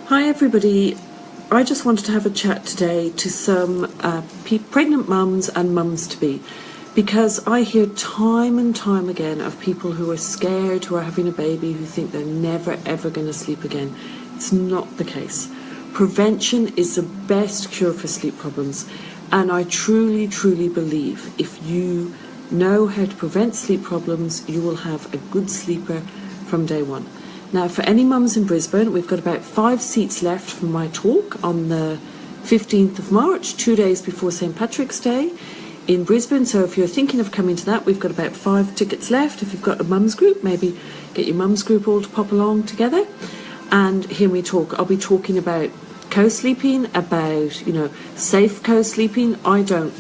Hi everybody, I just wanted to have a chat today to some pregnant mums and mums-to-be, because I hear time and time again of people who are scared, who are having a baby, who think they're never ever going to sleep again. It's not the case. Prevention is the best cure for sleep problems, and I truly believe if you know how to prevent sleep problems, you will have a good sleeper from day one. Now, for any mums in Brisbane, we've got about 5 seats left for my talk on the 15th of March, 2 days before St. Patrick's Day in Brisbane. So if you're thinking of coming to that, we've got about 5 tickets left. If you've got a mums group, maybe get your mums group all to pop along together and hear me talk. I'll be talking about co-sleeping, about, safe co-sleeping. I don't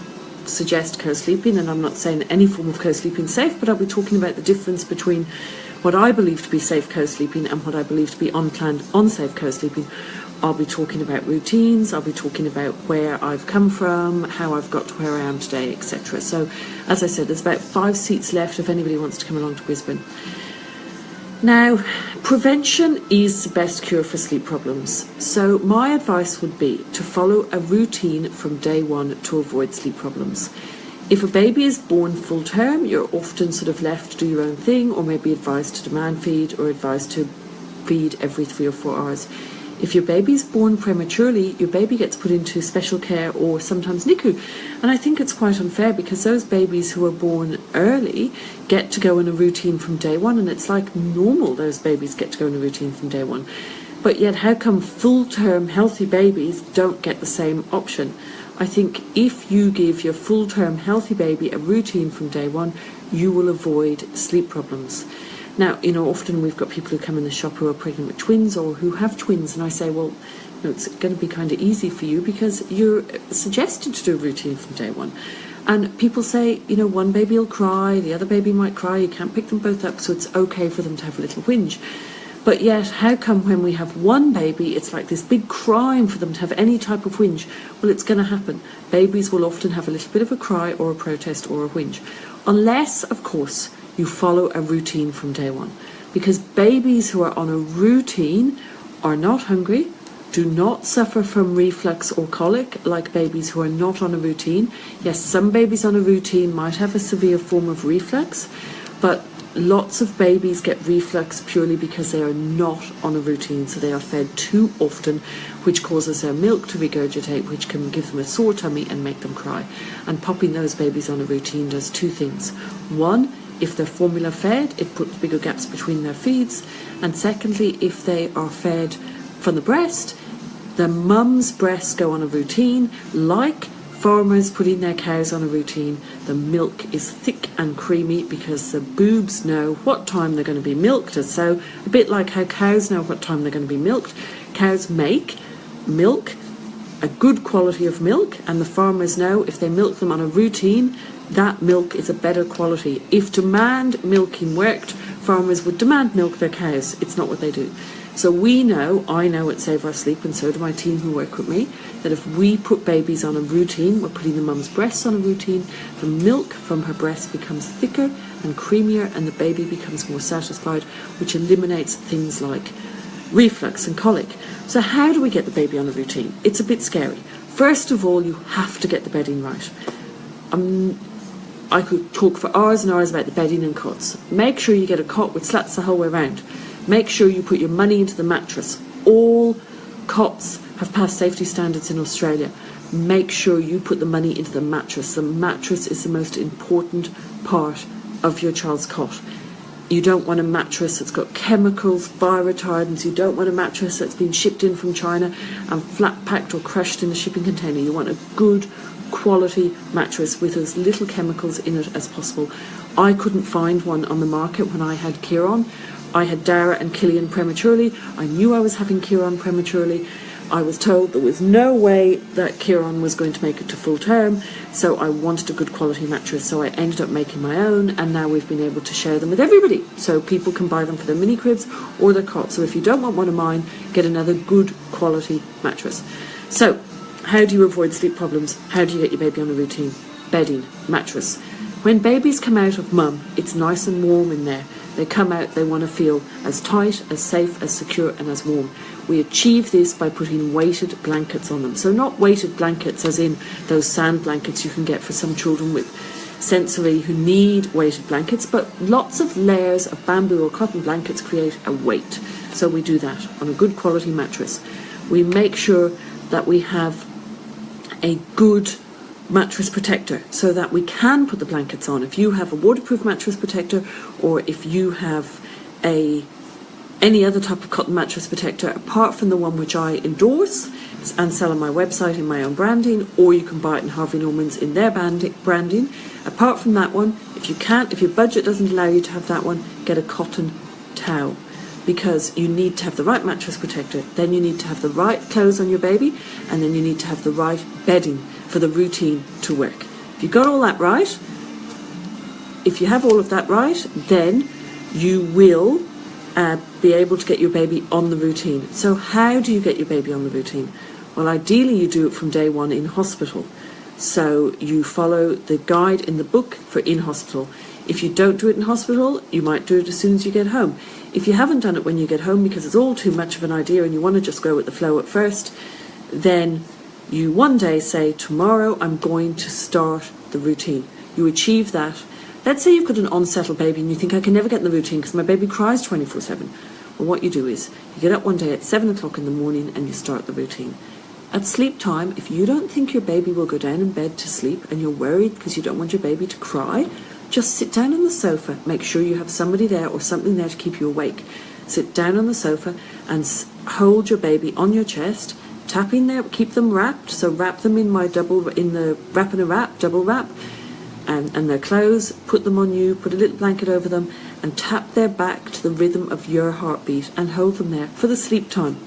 suggest co-sleeping, and I'm not saying any form of co-sleeping is safe, but I'll be talking about the difference between what I believe to be safe co-sleeping and what I believe to be unplanned, unsafe co-sleeping. I'll be talking about routines, I'll be talking about where I've come from, how I've got to where I am today, etc. So, as I said, there's about 5 seats left if anybody wants to come along to Brisbane. Now, prevention is the best cure for sleep problems. So my advice would be to follow a routine from day one to avoid sleep problems. If a baby is born full term, you're often sort of left to do your own thing, or maybe advised to demand feed or advised to feed every 3 or 4 hours. If your baby is born prematurely, your baby gets put into special care or sometimes NICU. And I think it's quite unfair, because those babies who are born early get to go in a routine from day one, and it's like normal those babies get to go in a routine from day one. But yet how come full-term healthy babies don't get the same option? I think if you give your full-term healthy baby a routine from day one, you will avoid sleep problems. Now, often we've got people who come in the shop who are pregnant with twins or who have twins, and I say, well, it's going to be kind of easy for you because you're suggested to do a routine from day one. And people say, one baby will cry, the other baby might cry, you can't pick them both up, so it's okay for them to have a little whinge. But yet, how come when we have one baby, it's like this big crime for them to have any type of whinge? Well, it's going to happen. Babies will often have a little bit of a cry or a protest or a whinge. Unless, of course, you follow a routine from day one. Because babies who are on a routine are not hungry, do not suffer from reflux or colic like babies who are not on a routine. Yes, some babies on a routine might have a severe form of reflux, but lots of babies get reflux purely because they are not on a routine, so they are fed too often, which causes their milk to regurgitate, which can give them a sore tummy and make them cry. And popping those babies on a routine does 2 things. One, if they're formula fed, it puts bigger gaps between their feeds. And secondly, if they are fed from the breast, the mum's breasts go on a routine. Like farmers putting their cows on a routine, the milk is thick and creamy because the boobs know what time they're going to be milked. So a bit like how cows know what time they're going to be milked, cows make milk, a good quality of milk, and the farmers know if they milk them on a routine, that milk is a better quality. If demand milking worked, farmers would demand milk their cows. It's not what they do. So I know at Save Our Sleep, and so do my team who work with me, that if we put babies on a routine, we're putting the mum's breasts on a routine, the milk from her breast becomes thicker and creamier, and the baby becomes more satisfied, which eliminates things like reflux and colic. So how do we get the baby on a routine? It's a bit scary. First of all, you have to get the bedding right. I could talk for hours and hours about the bedding and cots. Make sure you get a cot with slats the whole way around. Make sure you put your money into the mattress. All cots have passed safety standards in Australia. Make sure you put the money into the mattress. The mattress is the most important part of your child's cot. You don't want a mattress that's got chemicals, fire retardants. You don't want a mattress that's been shipped in from China and flat packed or crushed in a shipping container. You want a good quality mattress with as little chemicals in it as possible. I couldn't find one on the market when I had Kieran. I had Dara and Killian prematurely. I knew I was having Kieran prematurely. I was told there was no way that Kieran was going to make it to full term, so I wanted a good quality mattress, so I ended up making my own, and now we've been able to share them with everybody, so people can buy them for their mini cribs or their cots. So if you don't want one of mine, get another good quality mattress. So how do you avoid sleep problems? How do you get your baby on a routine? Bedding, mattress. When babies come out of mum, it's nice and warm in there. They come out, they want to feel as tight, as safe, as secure and as warm. We achieve this by putting weighted blankets on them. So not weighted blankets as in those sand blankets you can get for some children with sensory who need weighted blankets, but lots of layers of bamboo or cotton blankets create a weight. So we do that on a good quality mattress. We make sure that we have a good mattress protector so that we can put the blankets on. If you have a waterproof mattress protector, or if you have any other type of cotton mattress protector apart from the one which I endorse and sell on my website in my own branding, or you can buy it in Harvey Norman's in their branding. Apart from that one, if your budget doesn't allow you to have that one, get a cotton towel, because you need to have the right mattress protector, then you need to have the right clothes on your baby, and then you need to have the right bedding for the routine to work. If you've got all that right, if you have all of that right, then you will be able to get your baby on the routine. So how do you get your baby on the routine? Well, ideally you do it from day one in hospital. So you follow the guide in the book for in hospital. If you don't do it in hospital, you might do it as soon as you get home. If you haven't done it when you get home because it's all too much of an idea and you want to just go with the flow at first, then you one day say, tomorrow I'm going to start the routine. You achieve that. Let's say you've got an unsettled baby and you think, I can never get in the routine because my baby cries 24/7. Well, what you do is you get up one day at 7 o'clock in the morning and you start the routine. At sleep time, if you don't think your baby will go down in bed to sleep and you're worried because you don't want your baby to cry, just sit down on the sofa. Make sure you have somebody there or something there to keep you awake. Sit down on the sofa and hold your baby on your chest, tap in there, keep them wrapped. So wrap them in the wrap and a wrap, double wrap, and their clothes, put them on you, put a little blanket over them, and tap their back to the rhythm of your heartbeat and hold them there for the sleep time.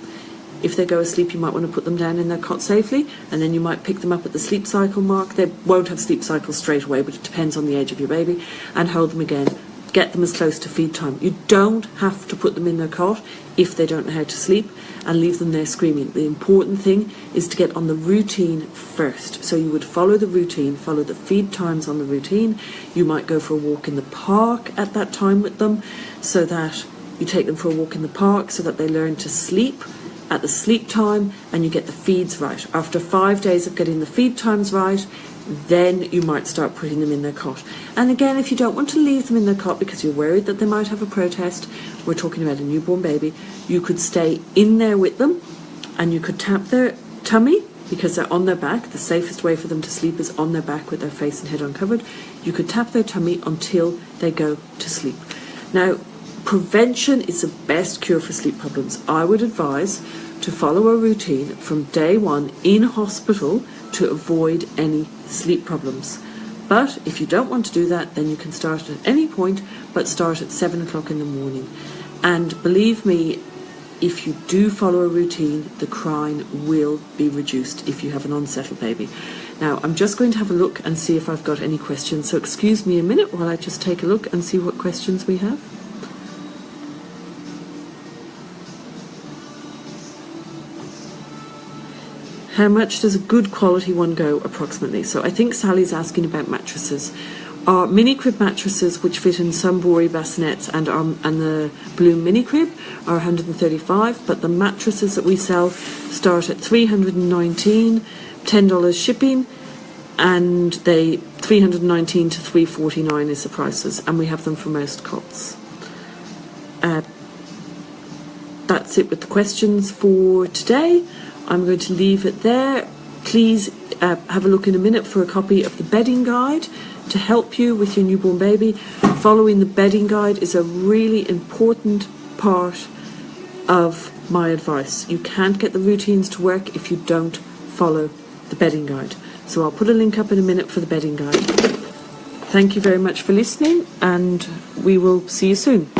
If they go asleep, you might want to put them down in their cot safely, and then you might pick them up at the sleep cycle mark. They won't have sleep cycles straight away, but it depends on the age of your baby, and hold them again. Get them as close to feed time. You don't have to put them in their cot if they don't know how to sleep and leave them there screaming. The important thing is to get on the routine first. So you would follow the routine, follow the feed times on the routine. You might go for a walk in the park at that time with them, so that you take them for a walk in the park so that they learn to sleep at the sleep time and you get the feeds right. After 5 days of getting the feed times right, then you might start putting them in their cot. And again, if you don't want to leave them in their cot because you're worried that they might have a protest, we're talking about a newborn baby, you could stay in there with them and you could tap their tummy because they're on their back. The safest way for them to sleep is on their back with their face and head uncovered. You could tap their tummy until they go to sleep. Now, prevention is the best cure for sleep problems. I would advise to follow a routine from day one in hospital to avoid any sleep problems. But if you don't want to do that, then you can start at any point, but start at 7 o'clock in the morning. And believe me, if you do follow a routine, the crying will be reduced if you have an unsettled baby. Now, I'm just going to have a look and see if I've got any questions. So excuse me a minute while I just take a look and see what questions we have. How much does a good quality one go approximately? So I think Sally's asking about mattresses. Our mini crib mattresses, which fit in some Bori bassinets and the Bloom mini crib, are $135, but the mattresses that we sell start at $319, $10 shipping, and they $319 to $349 is the prices, and we have them for most cots. That's it with the questions for today. I'm going to leave it there. Please have a look in a minute for a copy of the bedding guide to help you with your newborn baby. Following the bedding guide is a really important part of my advice. You can't get the routines to work if you don't follow the bedding guide. So I'll put a link up in a minute for the bedding guide. Thank you very much for listening, and we will see you soon.